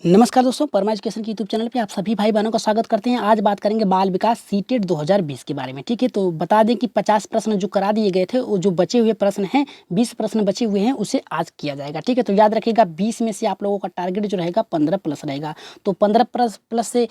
नमस्कार दोस्तों, परमा एजुकेशन के यूट्यूब चैनल पे आप सभी भाई बहनों का स्वागत करते हैं। आज बात करेंगे बाल विकास सीटेट 2020 के बारे में। ठीक है, तो बता दें कि 50 प्रश्न जो करा दिए गए थे, वो जो बचे हुए प्रश्न हैं 20 प्रश्न बचे हुए हैं, उसे आज किया जाएगा। ठीक है, तो याद रखिएगा 20 में से आप लोगों का टारगेट जो रहेगा 15 प्लस रहेगा। तो 15 प्लस से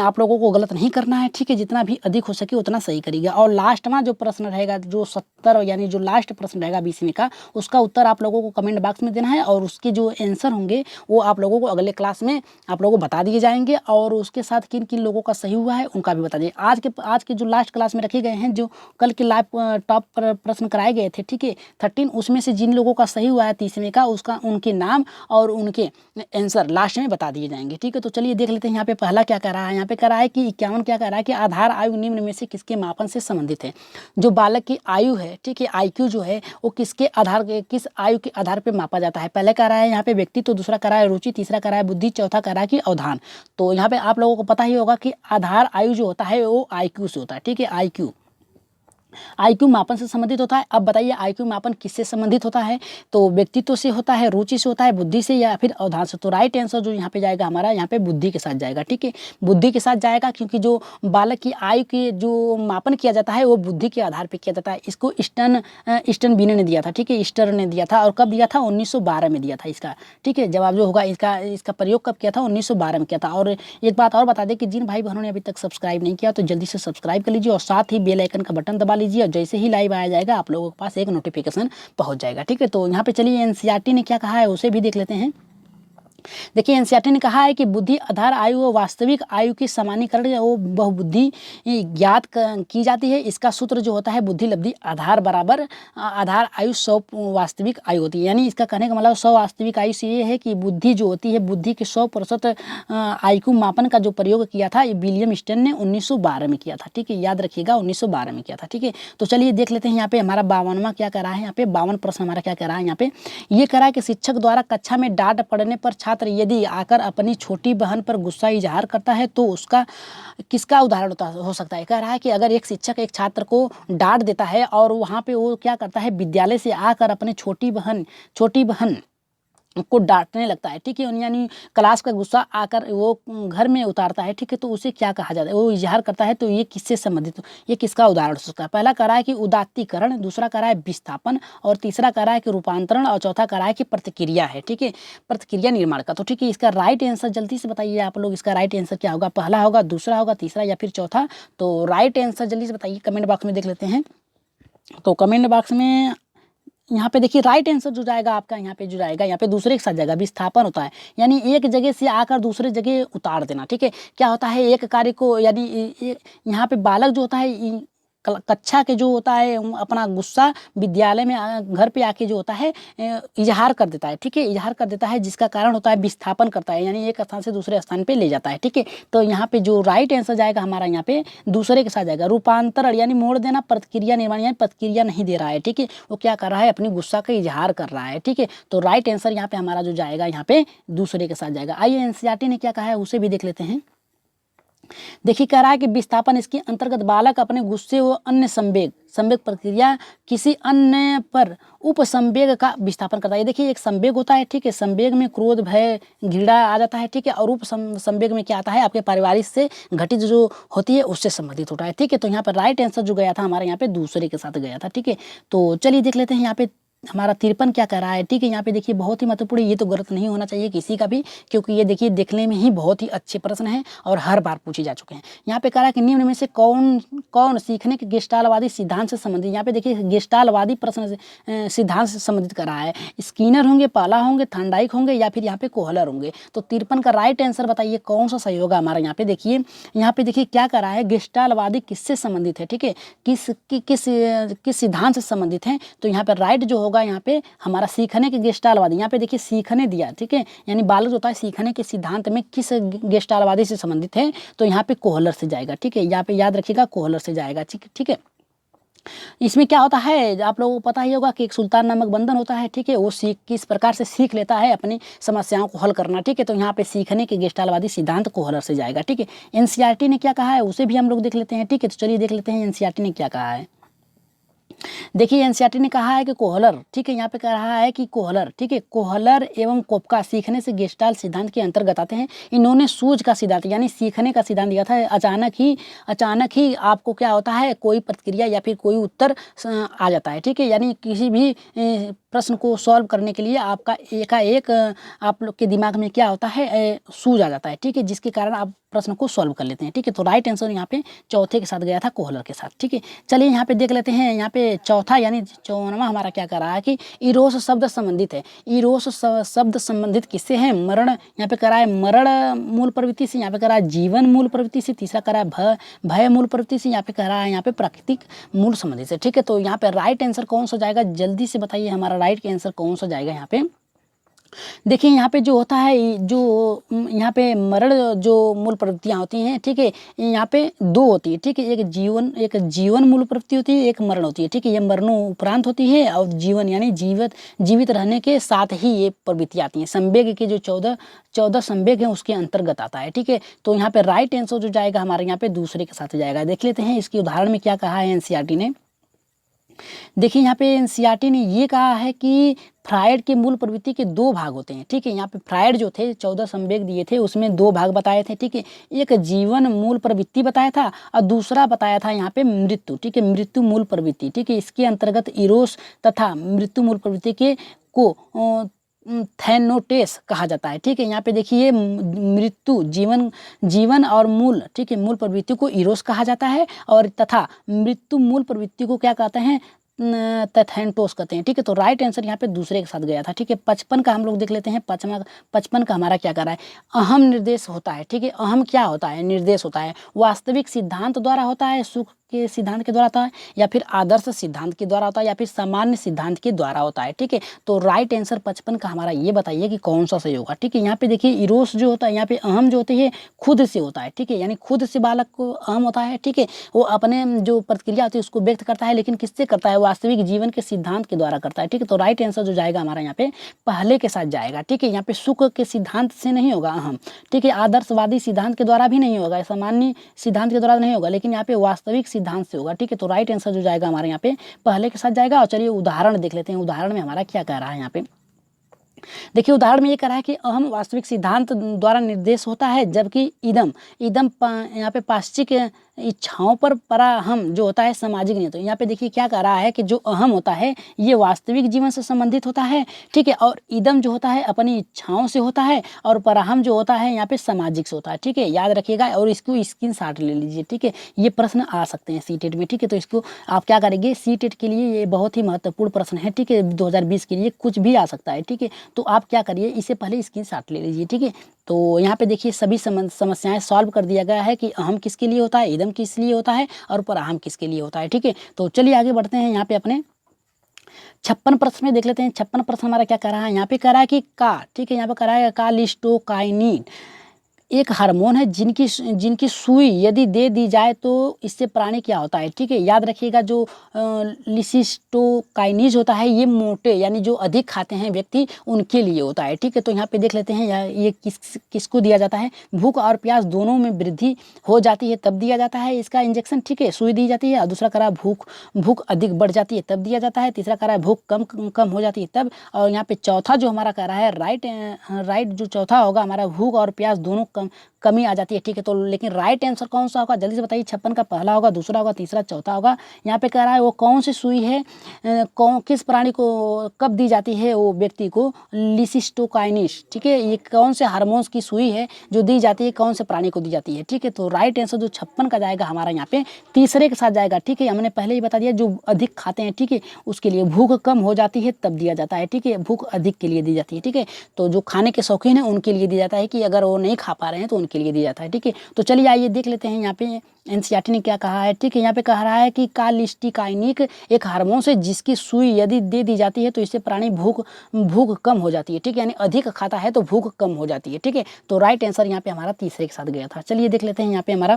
आप लोगों को गलत नहीं करना है। ठीक है, जितना भी अधिक हो सके उतना सही करिएगा। और लास्ट में जो प्रश्न रहेगा, जो 70 यानी जो लास्ट प्रश्न रहेगा 20 में का, उसका उत्तर आप लोगों को कमेंट बॉक्स में देना है और उसके जो आंसर होंगे वो आप लोगों को अगले क्लास में आप लोगों को बता दिए जाएंगे। और उसके साथ किन किन लोगों का सही हुआ है उनका भी बता दिए। आज के जो लास्ट क्लास में रखे गए हैं, जो कल के लाइव टॉप प्रश्न कराए गए थे, ठीक है 13, उसमें से जिन लोगों का सही हुआ है 30वें का, उसका उनके नाम और उनके आंसर लास्ट में बता दिए जाएंगे। ठीक है, तो चलिए देख लेते हैं। यहाँ पे पहला क्या कह रहा है, यहाँ पे कह रहा है कि 51 क्या कह रहा है कि आधार आयु निम्न में से किसके मापन से संबंधित है। जो बालक की आयु है, ठीक है, IQ जो है वो किस आयु के आधार पर मापा जाता है। पहले कह रहा है यहाँ पे व्यक्तित्व, दूसरा कह रहा है रुचि, तीसरा कह रहा है बुद्धि, चौथा कह रहा है कि अवधान। तो यहाँ पे आप लोगों को पता ही होगा कि आधार आयु जो होता है वो IQ से होता है। ठीक है, IQ मापन से संबंधित होता है। अब बताइए IQ मापन किससे संबंधित होता है, तो व्यक्तित्व से होता है, रुचि से होता है, बुद्धि से, या फिर अवधान से। तो राइट आंसर जो यहाँ पे जाएगा हमारा, यहाँ पे बुद्धि के साथ जाएगा। ठीक है, बुद्धि के साथ जाएगा, क्योंकि जो बालक की आयु के जो मापन किया जाता है वो बुद्धि के आधार पर किया जाता है। इसको ईस्टर्न बीने ने दिया था। ठीक है, ईस्टर ने दिया था। और कब दिया था? 1912 में दिया था इसका। ठीक है, जवाब जो होगा इसका प्रयोग कब किया था? 1912 में किया था। और एक बात और बता दें कि जिन भाई बहनों ने अभी तक सब्सक्राइब नहीं किया तो जल्दी से सब्सक्राइब कर लीजिए और साथ ही बेल आइकन का बटन दबा लीजिए। और जैसे ही लाइव आया जाएगा आप लोगों के पास एक नोटिफिकेशन पहुंच जाएगा। ठीक है, तो यहाँ पे चलिए NCERT ने क्या कहा है उसे भी देख लेते हैं। देखिए NCERT ने कहा है कि बुद्धि आधार आयु व वास्तविक आयु की समानीकरण वो बहुबुद्धि ज्ञात की जाती है। इसका सूत्र जो होता है बुद्धि लब्धि आधार बराबर आधार आयु 100 वास्तविक आयु होती है। यानी इसका कहने का मतलब 100 वास्तविक आयु से ये है कि बुद्धि जो होती है, बुद्धि के 100% IQ मापन का जो प्रयोग किया था विलियम स्टर्न ने 1912 में किया था। ठीक है, याद रखिएगा 1912 में किया था। ठीक है, तो चलिए देख लेते हैं यहाँ पे हमारा 52वां क्या कह रहा है। यहाँ पे 52 प्रश्न हमारा क्या कह रहा है। यहाँ पे ये कह रहा है कि शिक्षक द्वारा कक्षा में डांट पड़ने पर छात्र यदि आकर अपनी छोटी बहन पर गुस्सा इजहार करता है तो उसका किसका उदाहरण हो सकता है। कह रहा है कि अगर एक शिक्षक एक छात्र को डांट देता है और वहाँ पे वो क्या करता है, विद्यालय से आकर अपनी छोटी बहन को डांटने लगता है। ठीक है, यानी क्लास का गुस्सा आकर वो घर में उतारता है। ठीक है, तो उसे क्या कहा जाता है, वो इजहार करता है। तो ये किससे संबंधित, ये किसका उदाहरण हो सकता है। पहला कह रहा है कि उदात्तीकरण, दूसरा कह रहा है विस्थापन, और तीसरा कह रहा है कि रूपांतरण, और चौथा कह रहा है कि प्रतिक्रिया है। ठीक है, प्रतिक्रिया निर्माण का। तो ठीक है, इसका राइट आंसर जल्दी से बताइए आप लोग, इसका राइट आंसर क्या होगा। पहला होगा, दूसरा होगा, तीसरा या फिर चौथा। तो राइट आंसर जल्दी से बताइए, कमेंट बॉक्स में देख लेते हैं। तो कमेंट बॉक्स में यहाँ पे देखिए राइट आंसर जो जाएगा आपका, यहाँ पे जो जाएगा, यहाँ पे दूसरे के साथ जाएगा। विस्थापन होता है यानी एक जगह से आकर दूसरे जगह उतार देना। ठीक है, क्या होता है, एक कार्य को यानी यहाँ पे बालक जो होता है कक्षा के जो होता है अपना गुस्सा विद्यालय में घर पे आके जो होता है इजहार कर देता है। ठीक है, इजहार कर देता है, जिसका कारण होता है विस्थापन करता है, यानी एक स्थान से दूसरे स्थान पे ले जाता है। ठीक है, तो यहाँ पे जो राइट आंसर जाएगा हमारा, यहाँ पे दूसरे के साथ जाएगा। रूपांतरण यानी मोड़ देना, प्रतिक्रिया निर्माण यानी प्रतिक्रिया नहीं दे रहा है। ठीक है, वो क्या कर रहा है, अपनी गुस्सा का इजहार कर रहा है। ठीक है, तो राइट आंसर यहाँ पे हमारा जो जाएगा, यहाँ पे दूसरे के साथ जाएगा। आइए NCERT ने क्या कहा है उसे भी देख लेते हैं। देखिए कह रहा है कि विस्थापन, इसके अंतर्गत बालक अपने गुस्से व अन्य संवेग प्रक्रिया किसी अन्य पर उपसंवेग का विस्थापन करता है। देखिए एक संवेग होता है, ठीक है, संवेग में क्रोध, भय, घृणा आ जाता है। ठीक है, और उपसंवेग में क्या आता है, आपके पारिवारिक से घटित जो होती है उससे संबंधित होता है। ठीक है, तो यहाँ पर राइट आंसर जो गया था हमारे यहाँ पे दूसरे के साथ गया था। ठीक है, तो चलिए देख लेते हैं यहाँ पे हमारा 53 क्या कह रहा है। ठीक है, यहाँ पे देखिए बहुत ही महत्वपूर्ण, ये तो गलत नहीं होना चाहिए किसी का भी, क्योंकि ये देखिए देखने में ही बहुत ही अच्छे प्रश्न हैं और हर बार पूछे जा चुके हैं। यहाँ पे कह रहा है कि निम्न में से कौन सीखने के गेस्टालवादी सिद्धांत से संबंधित। यहाँ पे देखिए गेस्टालवादी प्रश्न सिद्धांत से संबंधित कर रहा है। स्किनर होंगे, पाला होंगे, थॉर्नडाइक होंगे, या फिर यहाँ पे कोहलर होंगे। तो 53 का राइट आंसर बताइए कौन सा सही होगा हमारा। यहाँ पे देखिए क्या कर रहा है, गेस्टालवादी किससे संबंधित है। ठीक है, किस सिद्धांत से संबंधित है। तो यहाँ पे राइट जो होगा यहाँ पे हमारा सीखने के गेस्टालवादी, यहाँ पे देखिए सीखने दिया। ठीक है, यानी बालक जो होता है सीखने के सिद्धांत में किस गेस्टालवादी से संबंधित है, तो यहाँ पे कोहलर से जाएगा। ठीक है, यहाँ पे याद रखिएगा कोहलर से जाएगा। ठीक है, इसमें क्या होता है आप लोगों को पता ही होगा कि एक सुल्तान नामक बंधन होता है। ठीक है, वो किस प्रकार से सीख लेता है अपनी समस्याओं को हल करना। ठीक है, तो यहाँ पे सीखने के गेस्टालवादी सिद्धांत कोहलर से जाएगा। ठीक है, NCERT ने क्या कहा है उसे भी हम लोग देख लेते हैं। ठीक है, तो चलिए देख लेते हैं NCERT ने क्या कहा है। देखिए एनसीईआरटी ने कहा है कि कोहलर, ठीक है, यहाँ पे कह रहा है कि कोहलर, ठीक है, कोहलर एवं कोपका सीखने से गेस्टाल्ट सिद्धांत के अंतर्गत आते हैं। इन्होंने सूझ का सिद्धांत यानी सीखने का सिद्धांत दिया था। अचानक ही आपको क्या होता है, कोई प्रतिक्रिया या फिर कोई उत्तर आ जाता है, ठीक है, यानी किसी भी प्रश्न को सॉल्व करने के लिए आपका एकाएक आप लोग के दिमाग में क्या होता है, सूझ आ जाता है, ठीक है, जिसके कारण आप प्रश्न को सॉल्व कर लेते हैं, ठीक है। तो राइट आंसर यहाँ पे चौथे के साथ गया था, कोहलर के साथ, ठीक है। चलिए यहाँ पे देख लेते हैं, यहाँ पे चौथा यानी 54वां हमारा क्या कर रहा है कि इरोस शब्द संबंधित है। इरोस शब्द संबंधित किससे है, मरण, यहाँ पे करा है मरण मूल प्रवृत्ति से, यहाँ पे करा है जीवन मूल प्रवृत्ति से, तीसरा करा है भय मूल प्रवृत्ति से, यहाँ पे कह रहा है यहाँ पे प्राकृतिक मूल संबंधित से, ठीक है। तो यहाँ पे राइट आंसर कौन सा जाएगा, जल्दी से बताइए हमारा राइट आंसर कौन सा जाएगा। यहाँ पे देखिए यहाँ पे जो होता है, जो यहाँ पे मरण जो मूल प्रवृत्तियाँ होती हैं, ठीक है, यहाँ पे दो होती है, ठीक है, एक जीवन मूल प्रवृत्ति होती है, एक मरण होती है, ठीक है। ये मरणों उपरांत होती है और जीवन यानी जीवित रहने के साथ ही ये प्रवृत्तियाँ आती हैं। संवेग के जो 14 संवेग हैं उसके अंतर्गत आता है, ठीक है। तो यहाँ पे राइट आंसर जो जाएगा हमारे यहाँ पे दूसरे के साथ जाएगा। देख लेते हैं इसके उदाहरण में क्या कहा है एनसीईआरटी ने। देखिए यहाँ पे एनसीईआरटी ने ये कहा है कि फ्रायड के मूल प्रवृत्ति के दो भाग होते हैं, ठीक है। यहाँ पे फ्रायड जो थे 14 संवेग दिए थे, उसमें दो भाग बताए थे, ठीक है। एक जीवन मूल प्रवृत्ति बताया था और दूसरा बताया था यहाँ पे मृत्यु, ठीक है, मृत्यु मूल प्रवृत्ति, ठीक है। इसके अंतर्गत इरोस तथा मृत्यु मूल प्रवृत्ति के को थैनोटेस कहा जाता है, ठीक है। यहाँ पे देखिए मृत्यु जीवन और मूल, ठीक है, मूल प्रवृत्ति को इरोस कहा जाता है और तथा मृत्यु मूल प्रवृत्ति को क्या कहते हैं, तथैनटोस कहते हैं, ठीक है। तो राइट आंसर यहाँ पे दूसरे के साथ गया था, ठीक है। 55 का हम लोग देख लेते हैं। 55 का हमारा क्या कर रहा है, अहम निर्देश होता है, ठीक है। अहम क्या होता है, निर्देश होता है, वास्तविक सिद्धांत द्वारा होता है, सुख के सिद्धांत के द्वारा होता है, या फिर आदर्श सिद्धांत के द्वारा होता है, या फिर सामान्य सिद्धांत के द्वारा होता है, ठीक है। तो राइट आंसर 55 का हमारा ये बताइए कि कौन सा सही होगा, ठीक है। यहाँ पे देखिए इरोस जो होता है, यहाँ पे अहम जो होती है खुद से होता है, ठीक है, यानी खुद से बालक को अहम होता है, ठीक है। वो अपने जो प्रतिक्रिया होती है उसको व्यक्त करता है, लेकिन किससे करता है, वास्तविक जीवन के सिद्धांत के द्वारा करता है, ठीक है। तो राइट आंसर जो जाएगा हमारा यहाँ पे पहले के साथ जाएगा, ठीक है। यहाँ पे सुख के सिद्धांत से नहीं होगा अहम, ठीक है, आदर्शवादी सिद्धांत के द्वारा भी नहीं होगा, सामान्य सिद्धांत के द्वारा नहीं होगा, लेकिन यहाँ पे वास्तविक सिद्धांत से होगा, ठीक है। तो राइट आंसर जो जाएगा हमारे यहाँ पे पहले के साथ जाएगा। और चलिए उदाहरण देख लेते हैं, उदाहरण में हमारा क्या कह रहा है। यहाँ पे देखिए उदाहरण में ये कह रहा है कि अहम वास्तविक सिद्धांत द्वारा निर्देश होता है, जबकि इदम यहाँ पे पाश्चिक इच्छाओं पर पराहम जो होता है सामाजिक नहीं। तो यहाँ पे देखिए क्या कह रहा है कि जो अहम होता है ये वास्तविक जीवन से संबंधित होता है, ठीक है, और इदम जो होता है अपनी इच्छाओं से होता है, और पराहम जो होता है यहाँ पे सामाजिक से होता है, ठीक है। याद रखिएगा और इसको स्क्रीनशॉट ले लीजिए, ठीक है। ये प्रश्न आ सकते हैं सीटेट में, ठीक है। तो इसको आप क्या करेंगे, सीटेट के लिए ये बहुत ही महत्वपूर्ण प्रश्न है, ठीक है। 2020 के लिए कुछ भी आ सकता है, ठीक है। तो आप क्या करिए, इससे पहले स्क्रीनशॉट ले लीजिए, ठीक है। तो यहाँ पे देखिए सभी समस्याएं सॉल्व कर दिया गया है कि अहम किसके लिए होता है, इदम किस लिए होता है और पराहम किसके लिए होता है, ठीक है। तो चलिए आगे बढ़ते हैं। यहाँ पे अपने 56 प्रश्न में देख लेते हैं। 56 प्रश्न हमारा क्या कर रहा है, यहाँ पे कह रहा है कि का, ठीक है, यहाँ पे कह रहा है कालिस्टोकाइनिन एक हार्मोन है जिनकी सुई यदि दे दी जाए तो इससे प्राणी क्या होता है, ठीक है। याद रखिएगा जो लिसिस्टोकाइनिज होता है ये मोटे यानी जो अधिक खाते हैं व्यक्ति उनके लिए होता है, ठीक है। तो यहाँ पे देख लेते हैं ये किसको दिया जाता है, भूख और प्यास दोनों में वृद्धि हो जाती है तब दिया जाता है इसका इंजेक्शन, ठीक है, सुई दी जाती है। और दूसरा करा भूख अधिक बढ़ जाती है तब दिया जाता है। तीसरा करा भूख कम हो जाती है तब। और यहाँ पे चौथा जो हमारा कह रहा है राइट जो चौथा होगा हमारा भूख और प्यास दोनों कमी आ जाती है, ठीक है। तो लेकिन राइट आंसर कौन सा होगा जल्दी से बताइए। 56 का पहला होगा, दूसरा होगा, तीसरा, चौथा होगा। यहाँ पे कह रहा है वो कौन सी सुई है, किस प्राणी को कब दी जाती है, वो व्यक्ति को लिसिस्टोकाइनिस, ठीक है। ये कौन से हार्मोन्स की सुई है जो दी जाती है, कौन से प्राणी को दी जाती है, ठीक है। तो राइट आंसर जो 56 का जाएगा हमारा यहाँ पे तीसरे के साथ जाएगा, ठीक है। हमने पहले ही बता दिया जो अधिक खाते हैं, ठीक है, उसके लिए भूख कम हो जाती है तब दिया जाता है, ठीक है, भूख अधिक के लिए दी जाती है, ठीक है। तो जो खाने के शौकीन है उनके लिए दिया जाता है कि अगर वो नहीं खा पा रहे हैं तो उनके लिए दिया जाता है, ठीक है। तो चलिए आइए देख लेते हैं यहाँ पे एनसीईआरटी ने क्या कहा है, ठीक है। यहाँ पे कह रहा है कि कालिस्टिकाइनिक एक हार्मोन है जिसकी सुई यदि दे दी जाती है तो इससे प्राणी भूख कम हो जाती है, ठीक है, यानी अधिक खाता है तो भूख कम हो जाती है, ठीक है। तो राइट आंसर यहाँ पे हमारा तीसरे के साथ गया था। चलिए देख लेते हैं यहाँ पे हमारा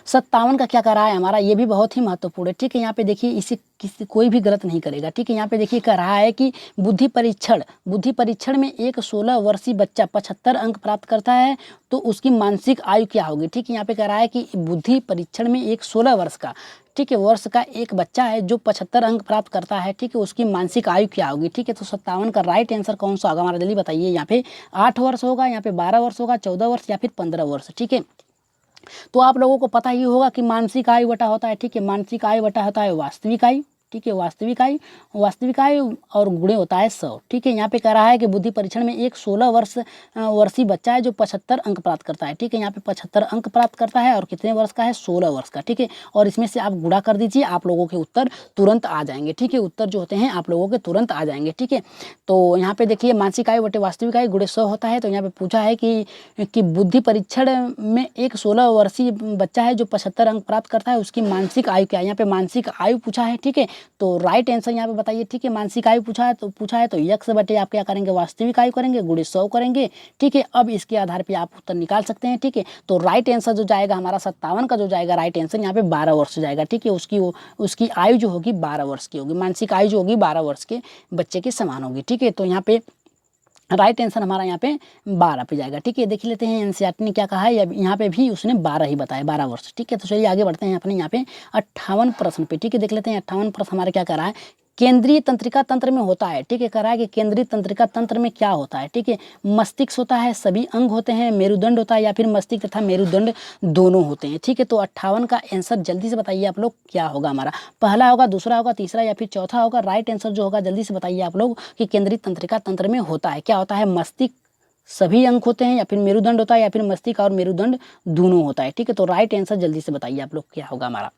57 का क्या कह रहा है हमारा, ये भी बहुत ही महत्वपूर्ण है। ठीक है, यहाँ पे देखिए इसे किसी कोई भी गलत नहीं करेगा। ठीक है, यहाँ पे देखिए कह रहा है कि बुद्धि परीक्षण में एक 16 वर्षीय बच्चा 75 अंक प्राप्त करता है तो उसकी मानसिक आयु क्या होगी। ठीक है, यहाँ पे कह रहा है कि बुद्धि परीक्षण में एक 16 वर्ष का, ठीक है, वर्ष का एक बच्चा है जो 75 अंक प्राप्त करता है। ठीक है, उसकी मानसिक आयु क्या होगी। ठीक है, तो 57 का राइट आंसर कौन सा होगा हमारा, जल्दी बताइए। यहाँ पे 8 वर्ष होगा, यहाँ पे 12 वर्ष होगा, 14 वर्ष या फिर 15 वर्ष। ठीक है, तो आप लोगों को पता ही होगा कि मानसिक आयु बटा होता है, ठीक है, मानसिक आयु बटा होता है वास्तविक आयु। ठीक है, वास्तविक आयु और गुणे होता है 100। ठीक है, यहाँ पे कह रहा है कि बुद्धि परीक्षण में एक 16 वर्षीय बच्चा है जो 75 अंक प्राप्त करता है। ठीक है, यहाँ पे 75 अंक प्राप्त करता है और कितने वर्ष का है, 16 वर्ष का। ठीक है, और इसमें से आप गुणा कर दीजिए, आप लोगों के उत्तर तुरंत आ जाएंगे। ठीक है, उत्तर जो होते हैं आप लोगों के तुरंत आ जाएंगे। ठीक है, तो यहाँ पे देखिए मानसिक आयु बटे वास्तविक आयु गुणे 100 होता है। तो यहाँ पे पूछा है कि बुद्धि परीक्षण में एक 16 वर्षीय बच्चा है जो 75 अंक प्राप्त करता है, उसकी मानसिक आयु क्या है। यहाँ पे मानसिक आयु पूछा है। ठीक है, तो राइट आंसर यहाँ पे बताइए। ठीक है, मानसिक आयु पूछा है तो यक्स बटे आप क्या करेंगे, वास्तविक आयु करेंगे, गुणे 100 करेंगे। ठीक है, अब इसके आधार पे आप उत्तर निकाल सकते हैं। ठीक है, तो राइट आंसर जो जाएगा हमारा 57 का जो जाएगा राइट आंसर यहाँ पे 12 वर्ष जाएगा। ठीक है, उसकी आयु जो होगी 12 वर्ष की होगी, मानसिक आयु जो होगी 12 वर्ष के बच्चे के समान होगी। ठीक है, तो यहाँ पे राइट आंसर हमारा यहाँ पे 12 पे जाएगा। ठीक है, देख लेते हैं एनसीईआरटी ने क्या कहा है। यहाँ पे भी उसने 12 ही बताया, 12 वर्ष। ठीक है, तो चलिए आगे बढ़ते हैं अपने यहाँ पे 58 प्रश्न पे। ठीक है, देख लेते हैं 58 प्रश्न हमारे क्या कर रहा है, केंद्रीय तंत्रिका तंत्र में होता है। ठीक है, कह रहा है कि केंद्रीय तंत्रिका तंत्र में क्या होता है। ठीक है, मस्तिष्क होता है, सभी अंग होते हैं, मेरुदंड होता है या फिर मस्तिष्क तथा मेरुदंड दोनों होते हैं। ठीक है, तो 58 का आंसर जल्दी से बताइए आप लोग क्या होगा हमारा, पहला होगा, दूसरा होगा, तीसरा या फिर चौथा होगा। राइट आंसर जो होगा जल्दी से बताइए आप लोग कि केंद्रीय तंत्रिका तंत्र में होता है क्या होता है, मस्तिष्क सभी अंग होते हैं या फिर मेरुदंड होता है या फिर मस्तिष्क और मेरुदंड दोनों होता है। ठीक है, तो राइट आंसर जल्दी से बताइए आप लोग क्या होगा हमारा।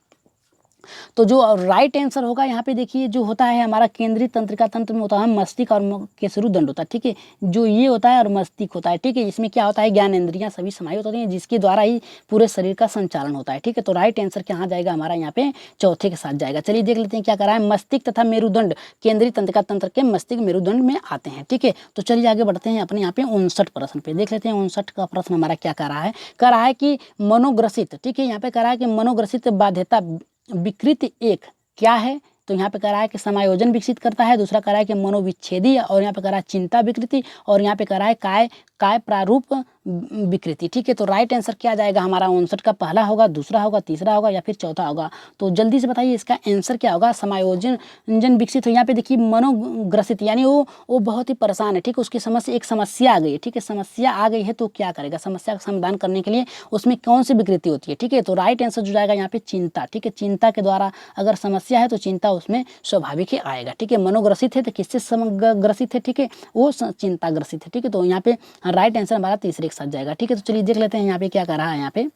तो जो राइट आंसर होगा यहाँ पे देखिए जो होता है हमारा केंद्रीय तंत्रिका तंत्र में होता है मस्तिष्क और केसरुदंड होता है। ठीक है, जो ये होता है और मस्तिष्क होता है। ठीक है, इसमें क्या होता है, ज्ञानेंद्रियां सभी समाहित होती हैं जिसके द्वारा ही पूरे शरीर का संचालन होता है। ठीक है, तो राइट आंसर कहाँ जाएगा हमारा, यहाँ पे चौथे के साथ जाएगा। चलिए देख लेते हैं क्या कर रहा है, मस्तिष्क तथा मेरुदंड केंद्रीय तंत्रिका तंत्र के मस्तिष्क मेरुदंड में आते हैं। ठीक है, तो चलिए आगे बढ़ते हैं अपने यहाँ पे 59 प्रश्न पे। देख लेते हैं 59 का प्रश्न हमारा क्या कर रहा है, कह रहा है कि मनोग्रसित, ठीक है, यहाँ पे कह रहा है कि मनोग्रसित बाध्यता विकृति एक क्या है। तो यहाँ पे कह रहा है कि समायोजन विकसित करता है, दूसरा कह रहा है कि मनोविच्छेदी, और यहाँ पे कह रहा है चिंता विकृति, और यहाँ पे कह रहा है काय प्रारूप विकृति। ठीक है, तो राइट आंसर क्या जाएगा हमारा 59 का, पहला होगा, दूसरा होगा, तीसरा होगा या फिर चौथा होगा। तो जल्दी से बताइए इसका आंसर क्या होगा, समायोजन विकसित हो। यहाँ पे देखिए मनोग्रसित यानी वो बहुत ही परेशान है। ठीक है, उसकी एक समस्या आ गई है। ठीक है, समस्या आ गई है तो क्या करेगा, समस्या का समाधान करने के लिए उसमें कौन सी विकृति होती है। ठीक है, तो राइट आंसर जो जाएगा यहाँ पे चिंता। ठीक है, चिंता के द्वारा अगर समस्या है तो चिंता उसमें स्वाभाविक ही आएगा। ठीक है, मनोग्रसित है तो किससे ग्रसित है, ठीक है, वो चिंता ग्रसित है। ठीक है, तो यहाँ पे राइट आंसर हमारा तीसरे के साथ जाएगा। ठीक है, तो चलिए देख लेते हैं यहाँ पे क्या कर रहा है, यहाँ पे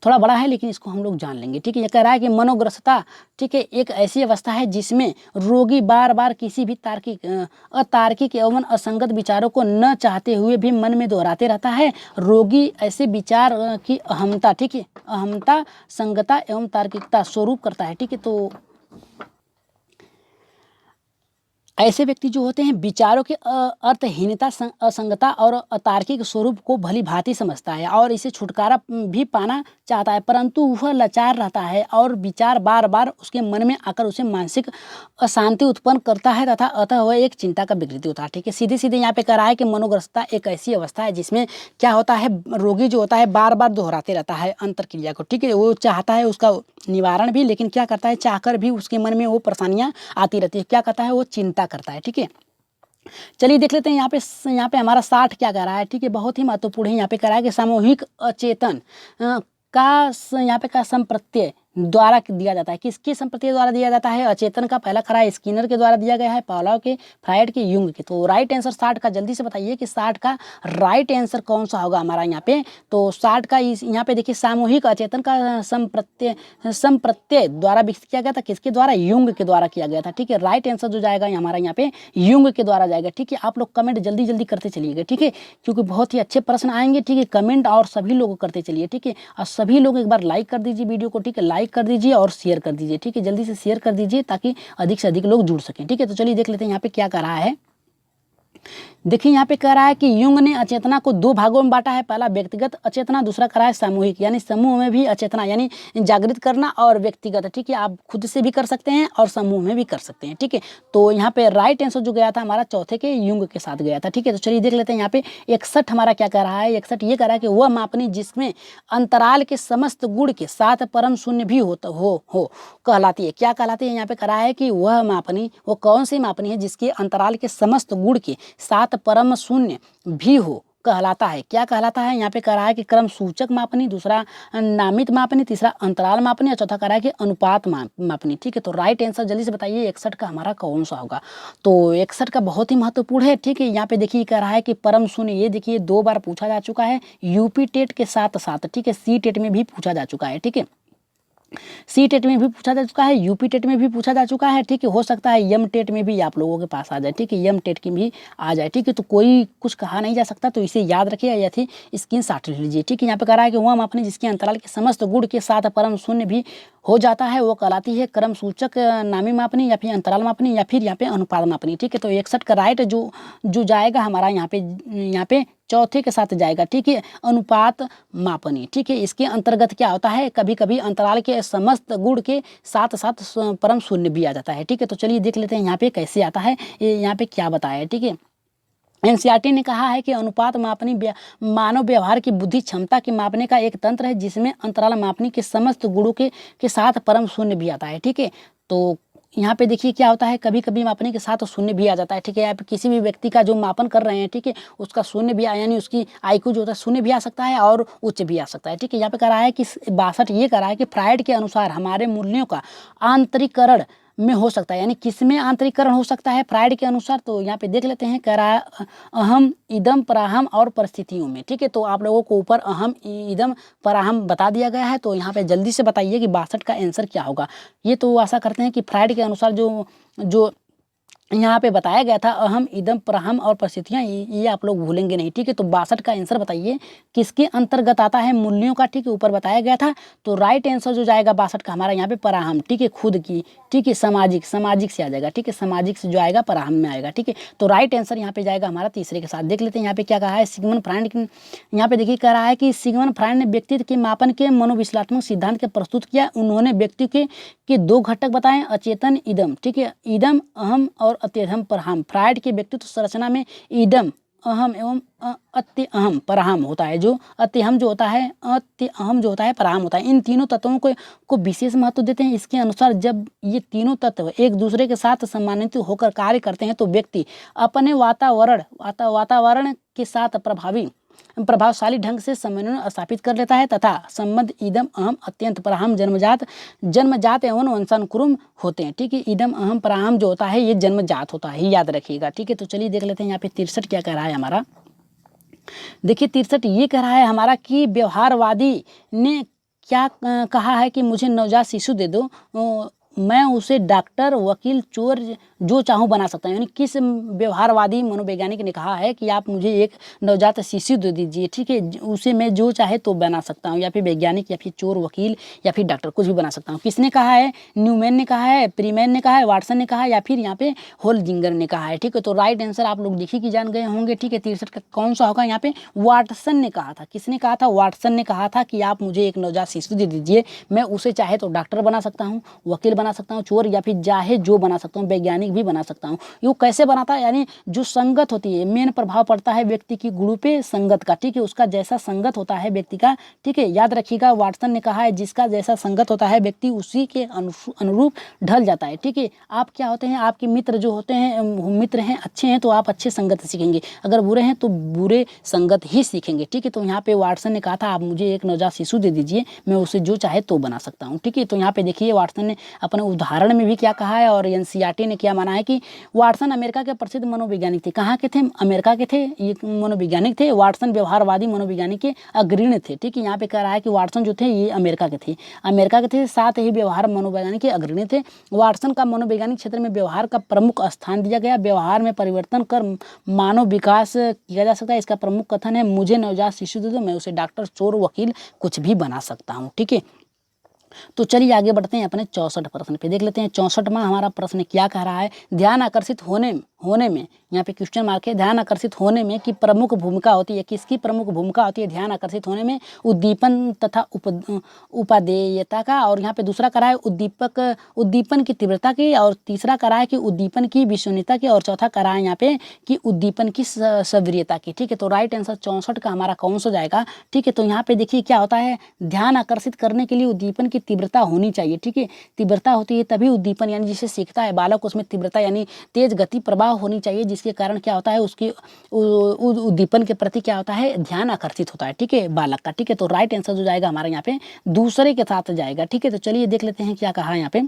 थोड़ा बड़ा है लेकिन इसको हम लोग जान लेंगे। ठीक है, ये कह रहा है कि मनोग्रस्तता, ठीक है, एक ऐसी अवस्था है जिसमें रोगी बार बार किसी भी अतार्किक एवं असंगत विचारों को न चाहते हुए भी मन में दोहराते रहता है। रोगी ऐसे विचार की अहमता, ठीक है, अहमता, संगता एवं तार्किकता स्वरूप करता है। ठीक है, तो ऐसे व्यक्ति जो होते हैं विचारों के अर्थहीनता, असंगता और अतार्किक स्वरूप को भली भांति समझता है और इसे छुटकारा भी पाना चाहता है, परंतु वह लाचार रहता है और विचार बार बार उसके मन में आकर उसे मानसिक अशांति उत्पन्न करता है तथा अतः वह एक चिंता का विकृति होता है। ठीक है, सीधे सीधे यहाँ पे कह रहा है कि मनोग्रस्तता एक ऐसी अवस्था है जिसमें क्या होता है, रोगी जो होता है बार बार दोहराते रहता है अंतर क्रिया को। ठीक है, वो चाहता है उसका निवारण भी, लेकिन क्या करता है, चाहकर भी उसके मन में वो परेशानियां आती रहती है। क्या करता है, वो चिंता करता है। ठीक है, चलिए देख लेते हैं यहाँ पे हमारा 60 क्या कह रहा है। ठीक है, बहुत ही महत्वपूर्ण है। यहाँ पे कह रहा है कि सामूहिक अचेतन का यहाँ पे का संप्रत्यय द्वारा दिया जाता है। किसके संप्रत्यय द्वारा दिया जाता है, अचेतन का। पहला खरा स्किनर के द्वारा दिया गया है, पावलोव के, फ्रायड के, युंग के। तो राइट आंसर 60 का जल्दी से बताइए कि 60 का राइट आंसर कौन सा होगा हमारा यहाँ पे। तो 60 का यहाँ पे देखिए सामूहिक अचेतन का संप्रत्यय द्वारा विकसित किया गया था, किसके द्वारा, युंग के द्वारा किया गया था। ठीक है, राइट आंसर जो जाएगा हमारा यहाँ पे युंग के द्वारा जाएगा। ठीक है, आप लोग कमेंट जल्दी जल्दी करते चलिएगा। ठीक है, क्योंकि बहुत ही अच्छे प्रश्न आएंगे। ठीक है, कमेंट और सभी लोग करते चलिए। ठीक है, और सभी लोग एक बार लाइक कर दीजिए वीडियो को। ठीक है, लाइक कर दीजिए और शेयर कर दीजिए। ठीक है, जल्दी से शेयर कर दीजिए ताकि अधिक से अधिक लोग जुड़ सकें। ठीक है, तो चलिए देख लेते हैं यहाँ पे क्या कर रहा है। देखिए यहाँ पे कह रहा है कि युंग ने अचेतना को दो भागों में बांटा है। पहला व्यक्तिगत अचेतना, दूसरा कह रहा है सामूहिक, यानी समूह में भी अचेतना यानी जागृत करना और व्यक्तिगत, ठीक है, आप खुद से भी कर सकते हैं और समूह में भी कर सकते हैं, ठीक है। तो यहाँ पे राइट आंसर जो गया था हमारा चौथे के युंग के साथ गया था, ठीक है। तो चलिए देख लेते हैं यहाँ पे 61 हमारा क्या कह रहा है। 61 ये कह रहा है कि वह मापनी जिसमें अंतराल के समस्त गुण के साथ परम शून्य भी हो कहलाती है। क्या कहलाती है? यहाँ पे कह रहा है कि वह मापनी, वो कौन सी मापनी है जिसके अंतराल के समस्त गुण के साथ परम शून्य भी हो कहलाता है। क्या कहलाता है? यहाँ पे कह रहा है कि क्रम सूचक मापनी, दूसरा नामित मापनी, तीसरा अंतराल मापनी और चौथा कह रहा है कि अनुपात मापनी, ठीक है। तो राइट आंसर जल्दी से बताइए 61 का हमारा कौन सा होगा। तो 61 का बहुत ही महत्वपूर्ण है, ठीक है। यहाँ पे देखिए कह रहा है कि परम शून्य, ये देखिए 2 बार पूछा जा चुका है यूपी टेट के साथ साथ, ठीक है। सी टेट में भी पूछा जा चुका है, ठीक है। सी टेट में भी पूछा जा चुका है, यूपी टेट में भी पूछा जा चुका है, ठीक है। हो सकता है यम टेट में भी आप लोगों के पास आ जाए, ठीक है, यम टेट की भी आ जाए, ठीक है। तो कोई कुछ कहा नहीं जा सकता, तो इसे याद रखिए या थी स्क्रीनशॉट ले लीजिए, ठीक है। यहाँ पे कह रहा है कि वह मापनी जिसके अंतराल के समस्त गुण के साथ परम शून्य भी हो जाता है वो कहलाती है क्रम सूचक नामी मापनी या फिर अंतराल मापनी या फिर यहाँ पे अनुपात मापनी, ठीक है। तो 61 का राइट जो जाएगा हमारा यहाँ पे चौथे के साथ जाएगा, ठीक है, अनुपात मापनी, ठीक है। इसके अंतर्गत क्या होता है, कभी कभी अंतराल के समस्त गुण के साथ साथ परम शून्य भी आ जाता है, ठीक है। तो चलिए देख लेते हैं यहाँ पे कैसे आता है, ये यहाँ पे क्या बताया है, ठीक है। एनसीईआरटी ने कहा है कि अनुपात मापनी मानव व्यवहार की बुद्धि क्षमता के मापने का एक तंत्र है जिसमें अंतराल मापनी के समस्त गुणों के साथ परम शून्य भी आता है, ठीक है। तो यहाँ पे देखिए क्या होता है, कभी कभी मापने के साथ शून्य भी आ जाता है, ठीक है। आप किसी भी व्यक्ति का जो मापन कर रहे हैं, ठीक है, उसका शून्य भी यानी उसकी आईक्यू जो होता है शून्य भी आ सकता है और उच्च भी आ सकता है, ठीक है। यहाँ पे कह रहा है कि 62 ये कह रहा है कि फ्राइड के अनुसार हमारे मूल्यों का आंतरिकरण में हो सकता है, यानी किसमें आंतरिकरण हो सकता है फ्राइड के अनुसार। तो यहाँ पे देख लेते हैं, कह रहा है अहम, इदम, पराहम और परिस्थितियों में, ठीक है। तो आप लोगों को ऊपर अहम, इदम, पराहम बता दिया गया है, तो यहाँ पे जल्दी से बताइए कि 62 का आंसर क्या होगा। ये तो आशा करते हैं कि फ्राइड के अनुसार जो यहाँ पे बताया गया था अहम, इदम, पराहम और परिस्थितियाँ, ये आप लोग भूलेंगे नहीं, ठीक है। तो 62 का आंसर बताइए किसके अंतर्गत आता है, मूल्यों का, ठीक है, ऊपर बताया गया था। तो राइट आंसर जो जाएगा 62 का हमारा यहाँ पे पराहम, ठीक है, खुद की, ठीक है, सामाजिक से आ जाएगा, ठीक है, सामाजिक से जो आएगा पराहम में आएगा, ठीक है। तो राइट आंसर यहाँ पे जाएगा हमारा तीसरे के साथ। देख लेते हैं यहाँ पे क्या कहा है सिगमंड फ्राइड। यहाँ पे देखिए कह रहा है कि सिगमंड फ्राइड ने व्यक्तित्व के मापन के मनोविश्लेषणात्मक सिद्धांत के प्रस्तुत किया। उन्होंने व्यक्ति के 2 घटक बताए, अचेतन इदम, ठीक है, इदम अहम और अत्यहम पराहम। फ्राइड के व्यक्तित्व संरचना में इदम, अहम एवं अत्य अहम पराहम होता है, जो अत्यहम जो होता है, अत्य अहम जो होता है, पराहम होता है। इन तीनों तत्वों को विशेष महत्व देते हैं। इसके अनुसार जब ये तीनों तत्व एक दूसरे के साथ सम्मानित होकर कार्य करते हैं तो व्यक्ति अपने वातावरण के साथ प्रभावशाली ढंग से समन्वय स्थापित कर लेता है तथा संबंध इदम अहम अत्यंत पराहम जन्मजात एवं वंशानुक्रम होते हैं, ठीक है। इदम अहम पराहम जो होता है ये जन्मजात होता है, याद रखिएगा, ठीक है। तो चलिए देख लेते हैं यहाँ पे 63 क्या कह रहा है हमारा। देखिए 63 ये कह रहा है हमारा कि व्यवहारवादी ने क्या कहा है कि मुझे नवजात शिशु दे दो, मैं उसे डॉक्टर, वकील, चोर जो चाहूँ बना सकता हूँ। यानी किस व्यवहारवादी मनोवैज्ञानिक ने कहा है कि आप मुझे एक नवजात शिशु दे दीजिए, ठीक है, उसे मैं जो चाहे तो बना सकता हूँ, या फिर वैज्ञानिक या फिर चोर, वकील या फिर डॉक्टर, कुछ भी बना सकता हूँ। किसने कहा है? न्यूमैन ने कहा है, प्रीमैन ने कहा है, वाटसन ने कहा है या फिर यहाँ पे होल्जिंगर ने कहा है, ठीक है। तो राइट आंसर आप लोग देखिए कि जान गए होंगे, ठीक है। 63 का कौन सा होगा? यहाँ पे वाटसन ने कहा था। किसने कहा था? वाटसन ने कहा था कि आप मुझे एक नवजात शिशु दे दीजिए, मैं उसे चाहे तो डॉक्टर बना सकता हूँ, वकील बना सकता हूँ, चोर या फिर चाहे जो बना सकता हूँ, वैज्ञानिक भी बना सकता हूँ। ये कैसे बनाता है? यानी जो संगत होती है, मेन प्रभाव पड़ता है व्यक्ति की गुणों पे संगत का, ठीक है, उसका जैसा संगत होता है व्यक्ति का, ठीक है, याद रखिएगा। वाटसन ने कहा है जिसका जैसा संगत होता है व्यक्ति उसी के अनुरूप ढल जाता है, ठीक है। आप क्या होते हैं, आपके मित्र जो होते हैं, मित्र हैं अच्छे हैं तो आप अच्छे संगत सीखेंगे, अगर बुरे हैं तो बुरे संगत ही सीखेंगे, ठीक है। तो यहाँ पे वाटसन ने कहा था आप मुझे एक नवजात शिशु दे दीजिए, मैं उसे जो चाहे तो बना सकता हूँ, ठीक है। तो यहाँ पे देखिए वाटसन ने अपने उदाहरण में भी क्या कहा है और एनसीईआरटी ने क्या माना है कि वाटसन अमेरिका के प्रसिद्ध मनोवैज्ञानिक थे। कहाँ के थे? अमेरिका के थे ये मनोवैज्ञानिक थे। वाटसन व्यवहारवादी मनोवैज्ञानिक के अग्रणी थे, ठीक है। यहाँ पे कह रहा है कि वाटसन जो थे ये अमेरिका के थे, साथ ही व्यवहार मनोवैज्ञानिक के अग्रणी थे। वाटसन का मनोवैज्ञानिक क्षेत्र में व्यवहार का प्रमुख स्थान दिया गया। व्यवहार में परिवर्तन कर मानव विकास किया जा सकता है। इसका प्रमुख कथन है मुझे नवजात शिशु दे दो, मैं उसे डॉक्टर, चोर, वकील कुछ भी बना सकता हूँ, ठीक है। तो चलिए आगे बढ़ते हैं अपने 64 प्रश्न पे। देख लेते हैं 64वां हमारा प्रश्न क्या कह रहा है। ध्यान आकर्षित होने में यहाँ पे क्वेश्चन मार्क है। ध्यान आकर्षित होने में की प्रमुख भूमिका होती है, किसकी प्रमुख भूमिका होती है ध्यान आकर्षित होने में? उद्दीपन तथा उपादेयता का। और यहाँ पे दूसरा करा है उद्दीपन की तीव्रता की, और तीसरा करा है कि उद्दीपन की विश्वसनीयता की, और चौथा करा है यहाँ पे कि उद्दीपन की सवरीयता की। ठीक है, तो राइट आंसर 64 का हमारा कौन सा जाएगा? ठीक है, तो यहाँ पे देखिए क्या होता है, ध्यान आकर्षित करने के लिए उद्दीपन की तीव्रता होनी चाहिए। ठीक है, तीव्रता होती है तभी उद्दीपन यानी जिसे सीखता है बालक उसमें तीव्रता यानी तेज गति प्रवाह होनी चाहिए, जिसके कारण क्या होता है उसकी उद्दीपन के प्रति क्या होता है ध्यान आकर्षित होता है। ठीक है, बालक का। ठीक है, तो राइट आंसर जो जाएगा हमारा यहाँ पे दूसरे के साथ जाएगा। ठीक है, तो चलिए देख लेते हैं क्या कहा यहाँ पे।